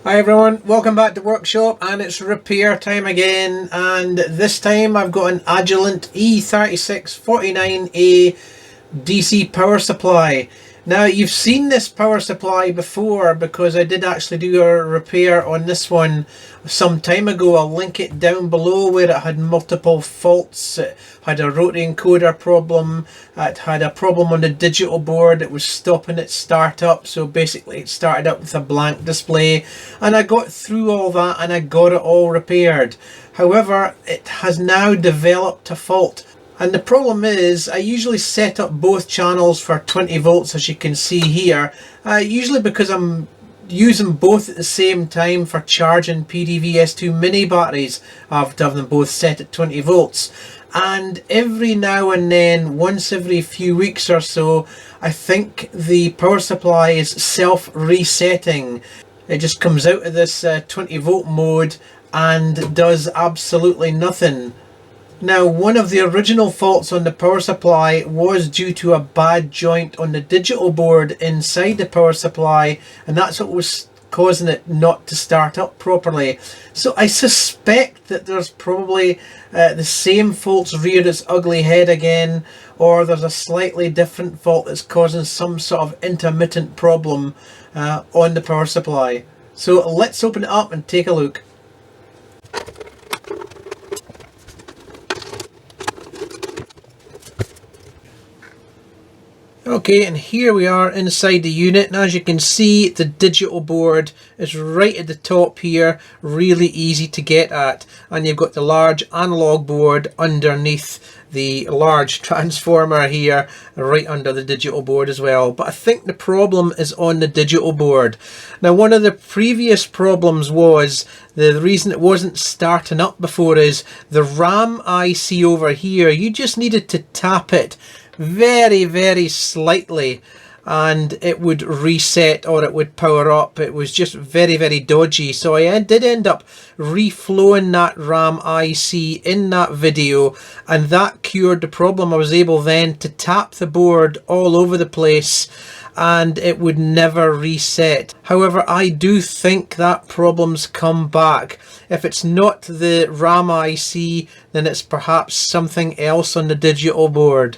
Hi everyone, welcome back to Workshop, and it's repair time again, and this time I've got an Agilent E3649A DC power supply. Now, you've seen this power supply before because I did actually do a repair on this one some time ago. I'll link it down below, where it had multiple faults. It had a rotary encoder problem, it had a problem on the digital board, it was stopping its startup, so basically it started up with a blank display, and I got through all that and I got it all repaired. However, it has now developed a fault. And the problem is, I usually set up both channels for 20 volts, as you can see here, usually because I'm using both at the same time for charging PDVS2 mini batteries. I've have them both set at 20 volts. And every now and then, once every few weeks or so, I think the power supply is self-resetting. It just comes out of this 20 volt mode and does absolutely nothing. Now, one of the original faults on the power supply was due to a bad joint on the digital board inside the power supply, and that's what was causing it not to start up properly. So I suspect that there's probably the same faults reared its ugly head again, or there's a slightly different fault that's causing some sort of intermittent problem on the power supply. So let's open it up and take a look. Okay, and here we are inside the unit, and as you can see, the digital board is right at the top here, really easy to get at, and you've got the large analog board underneath the large transformer here, right under the digital board as well. But I think the problem is on the digital board. Now, one of the previous problems was, the reason it wasn't starting up before is the RAM IC over here. You just needed to tap it very slightly and it would reset, or it would power up. It was just very dodgy, so I did end up reflowing that RAM IC in that video, and that cured the problem. I was able then to tap the board all over the place and it would never reset. However, I do think that problem's come back. If it's not the RAM IC, then it's perhaps something else on the digital board.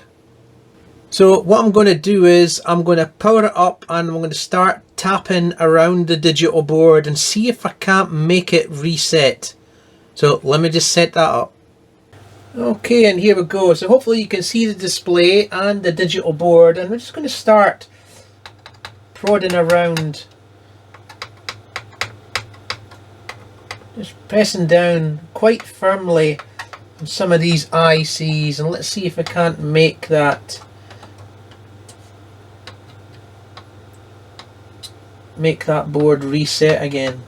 So what I'm going to do is I'm going to power it up, and I'm going to start tapping around the digital board and see if I can't make it reset. So let me just set that up. Okay, and here we go. So hopefully you can see the display and the digital board, and we're just going to start prodding around, just pressing down quite firmly on some of these ICs, and let's see if I can't make that board reset again.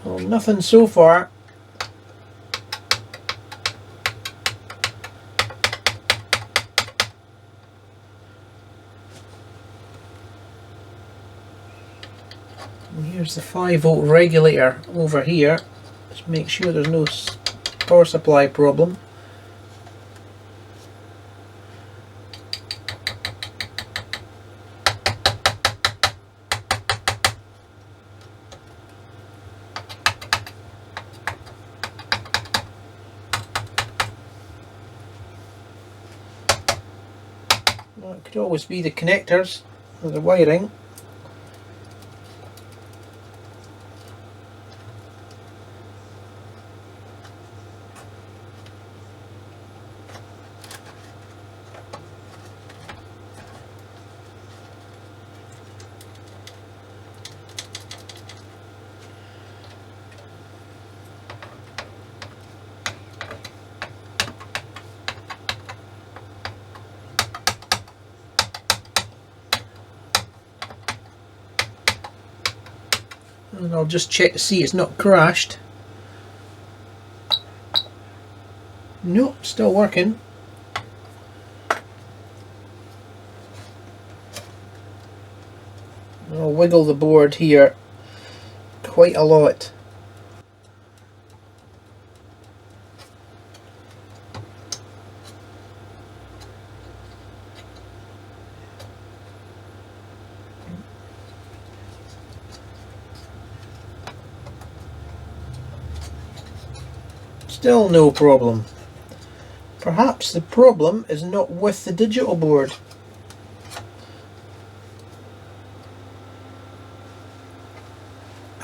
Well, nothing so far. And here's the 5 volt regulator over here. Let's make sure there's no power supply problem. Well, it could always be the connectors or the wiring. And I'll just check to see it's not crashed. Nope, still working. I'll wiggle the board here quite a lot. Still no problem. Perhaps the problem is not with the digital board.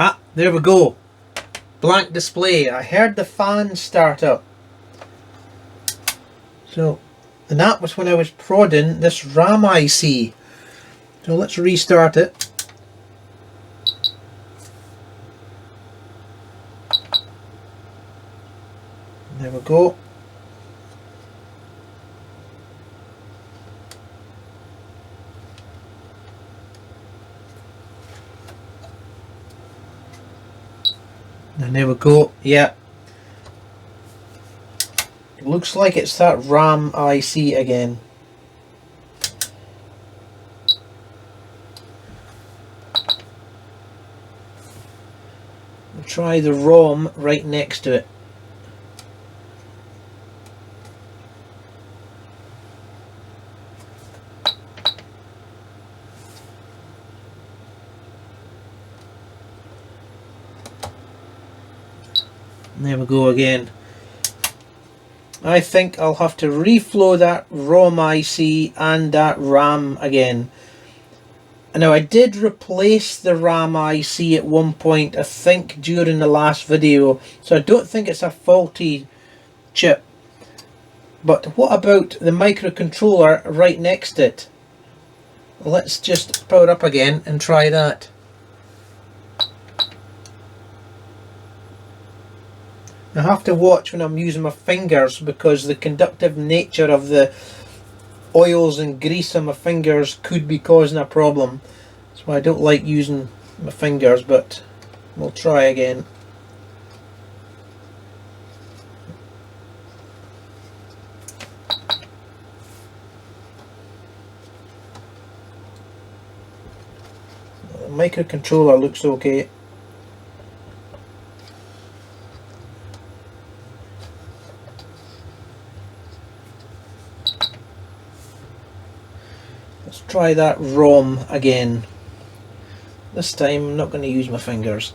Ah, there we go. Blank display. I heard the fan start up. So, and that was when I was prodding this RAM IC. So let's restart it. There we go. And there we go. Yeah. It looks like it's that RAM IC again. We'll try the ROM right next to it. There we go again. I think I'll have to reflow that ROM IC and that RAM again. Now I did replace the RAM IC at one point, I think during the last video, so I don't think it's a faulty chip. But what about the microcontroller right next to it? Let's just power up again and try that. I have to watch when I'm using my fingers because the conductive nature of the oils and grease on my fingers could be causing a problem. That's why I don't like using my fingers, but we'll try again. The microcontroller looks okay. Let's try that ROM again. This time I'm not going to use my fingers.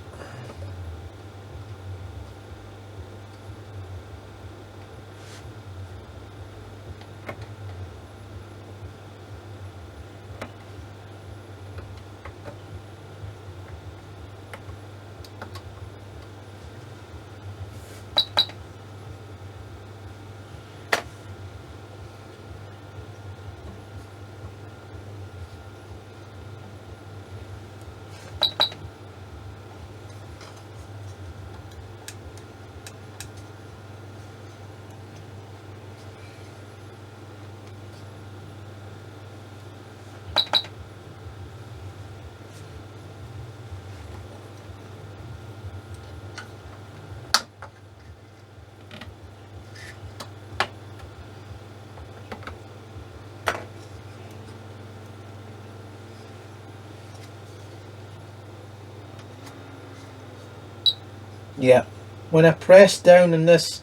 Yeah, when I press down on this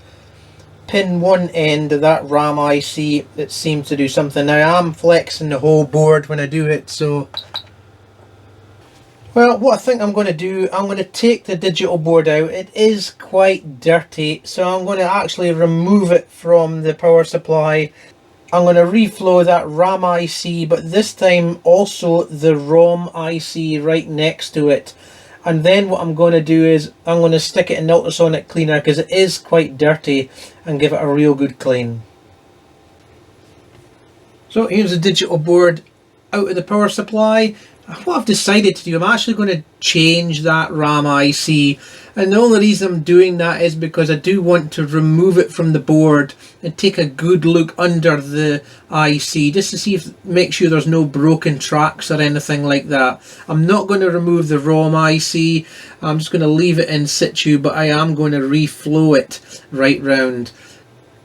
pin one end of that RAM IC, it seems to do something. Now I am flexing the whole board when I do it, so... Well, what I think I'm going to do, I'm going to take the digital board out. It is quite dirty, so I'm going to actually remove it from the power supply. I'm going to reflow that RAM IC, but this time also the ROM IC right next to it. And then what I'm going to do is I'm going to stick it in ultrasonic cleaner because it is quite dirty, and give it a real good clean. So here's the digital board out of the power supply. what I've decided to do, I'm actually going to change that RAM IC, and the only reason I'm doing that is because I do want to remove it from the board and take a good look under the IC just to see if, make sure there's no broken tracks or anything like that. I'm not going to remove the ROM IC, I'm just going to leave it in situ, but I am going to reflow it right round.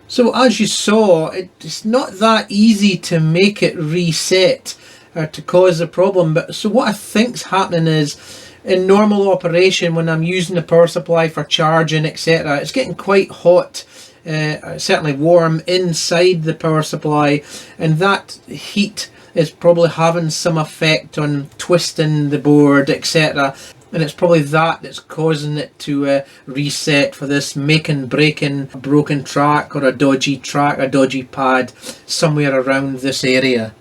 So as you saw, it's not that easy to make it reset or to cause a problem. But so what I think's happening is, in normal operation, when I'm using the power supply for charging, etc., it's getting quite hot, certainly warm inside the power supply, and that heat is probably having some effect on twisting the board, etc. And it's probably that that's causing it to reset for this making breaking a broken track or a dodgy pad somewhere around this area.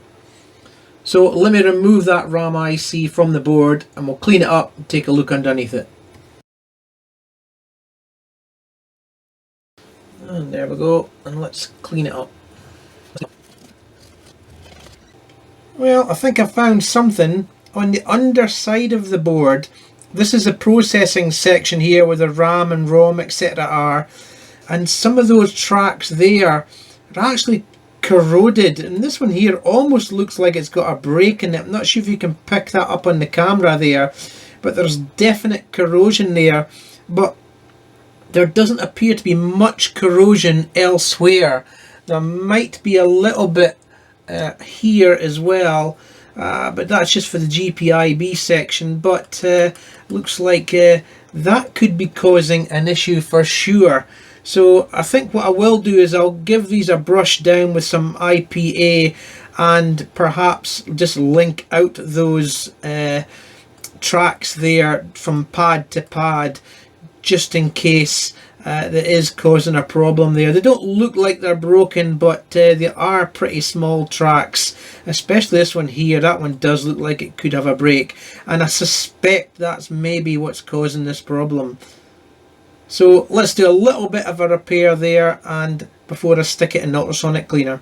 So let me remove that RAM IC from the board and we'll clean it up and take a look underneath it. And there we go, and let's clean it up. Well, I think I found something on the underside of the board. This is a processing section here where the RAM and ROM etc. are, and some of those tracks there are actually corroded, and this one here almost looks like it's got a break in it. I'm not sure if you can pick that up on the camera there, but there's definite corrosion there, but there doesn't appear to be much corrosion elsewhere. There might be a little bit here as well, but that's just for the GPIB section, but looks like that could be causing an issue for sure. So I think what I will do is I'll give these a brush down with some IPA and perhaps just link out those tracks there from pad to pad, just in case that is causing a problem there. They don't look like they're broken, but they are pretty small tracks, especially this one here. That one does look like it could have a break, and I suspect that's maybe what's causing this problem. So let's do a little bit of a repair there, and before I stick it in ultrasonic cleaner.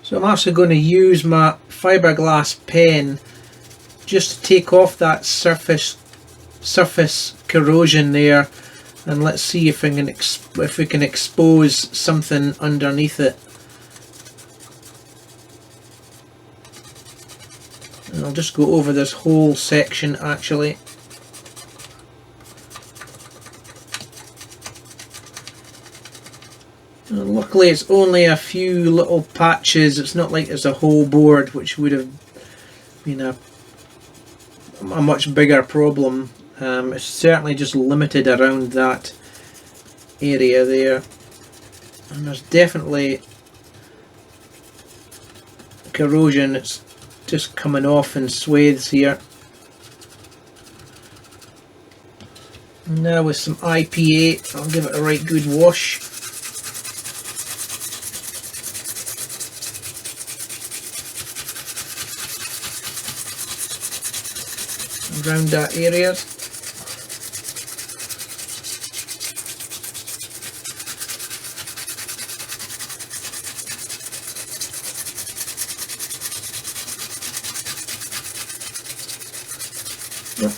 So I'm actually going to use my fiberglass pen just to take off that surface corrosion there, and let's see if we can expose something underneath it. And I'll just go over this whole section actually. And luckily it's only a few little patches, it's not like it's a whole board, which would have been a much bigger problem. It's certainly just limited around that area there, and there's definitely corrosion. It's just coming off in swathes here. Now with some IPA, I'll give it a right good wash. Around that area.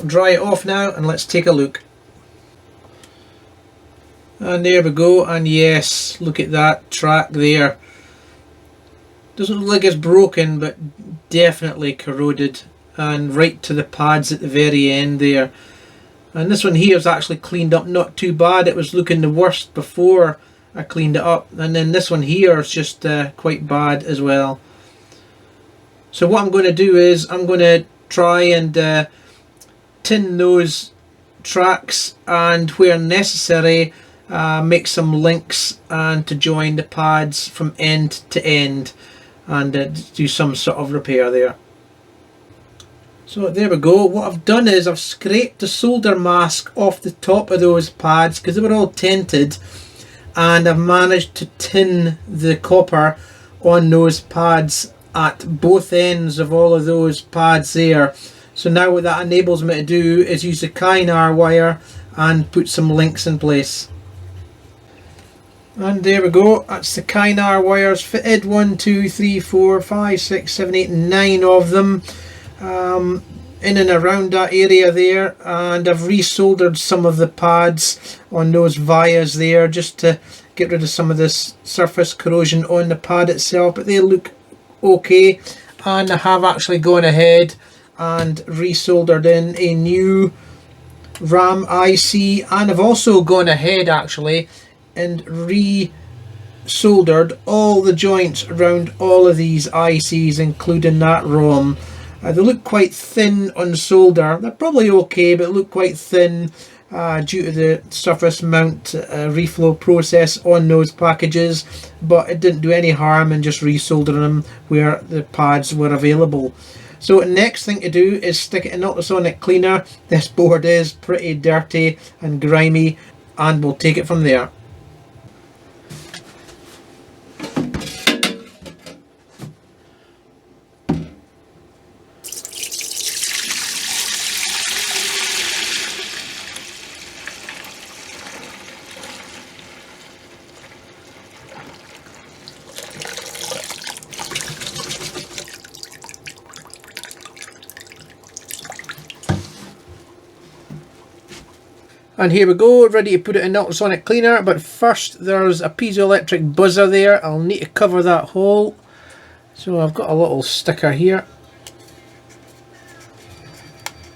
Dry it off now and let's take a look. And there we go, and yes, look at that track there. Doesn't look like it's broken, but definitely corroded, and right to the pads at the very end there. And this one here is actually cleaned up not too bad. It was looking the worst before I cleaned it up, and then this one here is just quite bad as well. So what I'm going to do is I'm going to try and tin those tracks, and where necessary make some links and to join the pads from end to end, and do some sort of repair there. So there we go. What I've done is I've scraped the solder mask off the top of those pads because they were all tinted, and I've managed to tin the copper on those pads at both ends of all of those pads there. So now what that enables me to do is use the Kynar wire and put some links in place. And there we go, that's the Kynar wires fitted. 1, 2, 3, 4, 5, 6, 7, 8, 9 of them. in and around that area there, and I've resoldered some of the pads on those vias there just to get rid of some of this surface corrosion on the pad itself, but they look okay. And I have actually gone ahead and resoldered in a new RAM IC, and I've also gone ahead actually and soldered all the joints around all of these ICs, including that ROM. They look quite thin on solder. They're probably okay, but look quite thin due to the surface mount reflow process on those packages, but it didn't do any harm in just resoldering them where the pads were available. So the next thing to do is stick it in ultrasonic cleaner. This board is pretty dirty and grimy, and we'll take it from there. And here we go, ready to put it in ultrasonic cleaner, but first there's a piezoelectric buzzer there. I'll need to cover that hole. So I've got a little sticker here.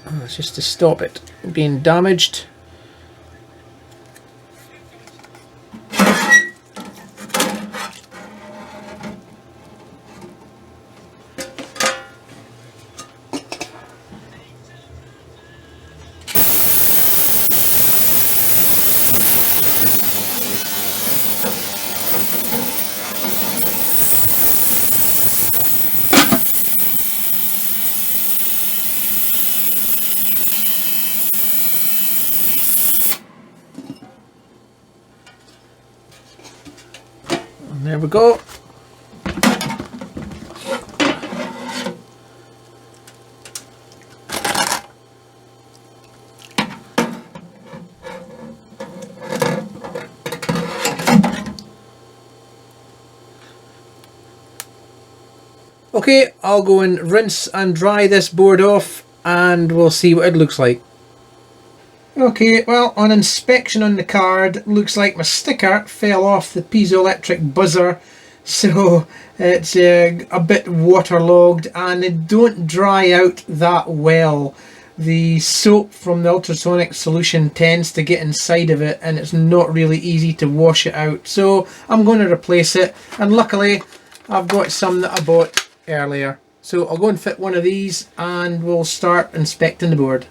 That's just to stop it being damaged. There we go. Okay, I'll go and rinse and dry this board off and we'll see what it looks like. Okay, well, on inspection on the card, looks like my sticker fell off the piezoelectric buzzer, so it's a bit waterlogged and they don't dry out that well. The soap from the ultrasonic solution tends to get inside of it and it's not really easy to wash it out. So I'm going to replace it, and luckily I've got some that I bought earlier. So I'll go and fit one of these and we'll start inspecting the board.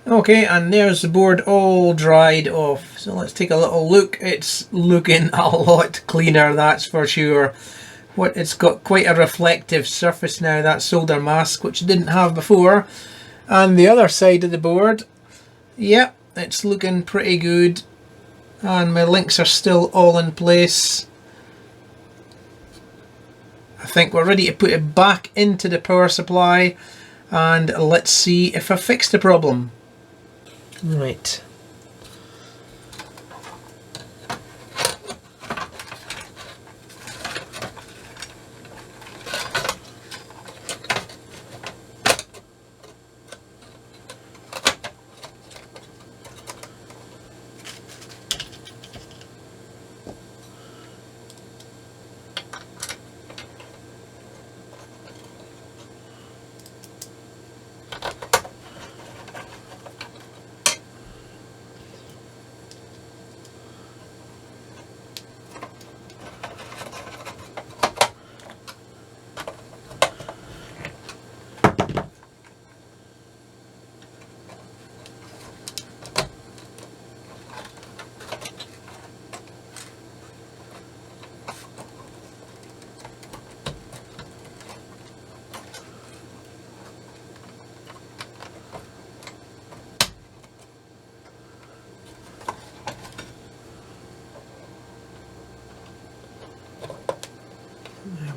Okay, and there's the board all dried off. So let's take a little look. It's looking a lot cleaner, that's for sure. It's got quite a reflective surface now, that solder mask, which it didn't have before. And the other side of the board, yep, it's looking pretty good. And my links are still all in place. I think we're ready to put it back into the power supply, and let's see if I fixed the problem. Right.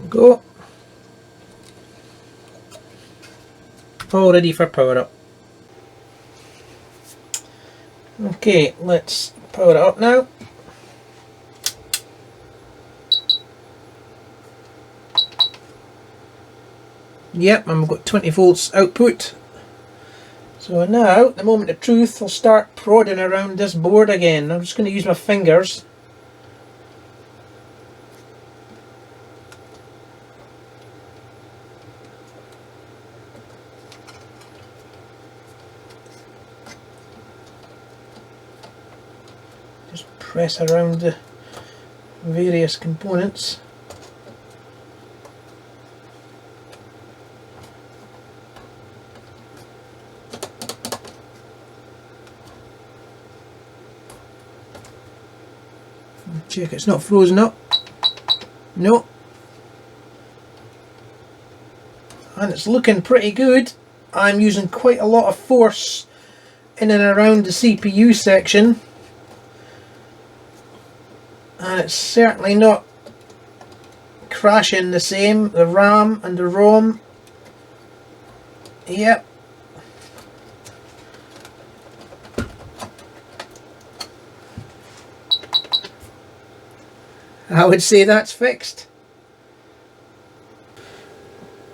Go. All ready for power up. Okay, let's power it up now. Yep, and we've got 20 volts output. So now, the moment of truth, I'll start prodding around this board again. I'm just going to use my fingers. Just press around the various components. Check it's not frozen up. No. And it's looking pretty good. I'm using quite a lot of force in and around the CPU section. And it's certainly not crashing the same. The RAM and the ROM. Yep. I would say that's fixed.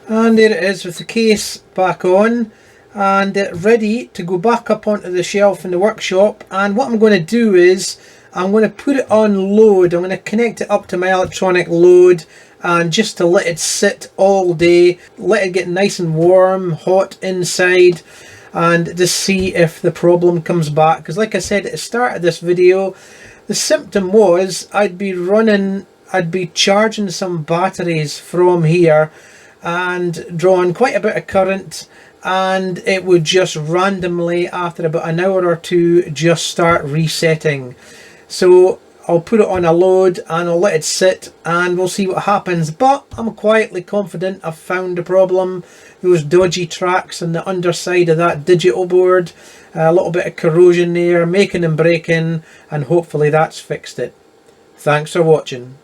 And there it is with the case back on and ready to go back up onto the shelf in the workshop. And what I'm going to do is I'm going to put it on load. I'm going to connect it up to my electronic load and just to let it sit all day, let it get nice and warm, hot inside, and to see if the problem comes back. Because like I said at the start of this video, the symptom was I'd be charging some batteries from here and drawing quite a bit of current, and it would just randomly after about an hour or two just start resetting. So I'll put it on a load and I'll let it sit and we'll see what happens. But I'm quietly confident I've found the problem. Those dodgy tracks on the underside of that digital board, a little bit of corrosion there, making and breaking, and hopefully that's fixed it. Thanks for watching.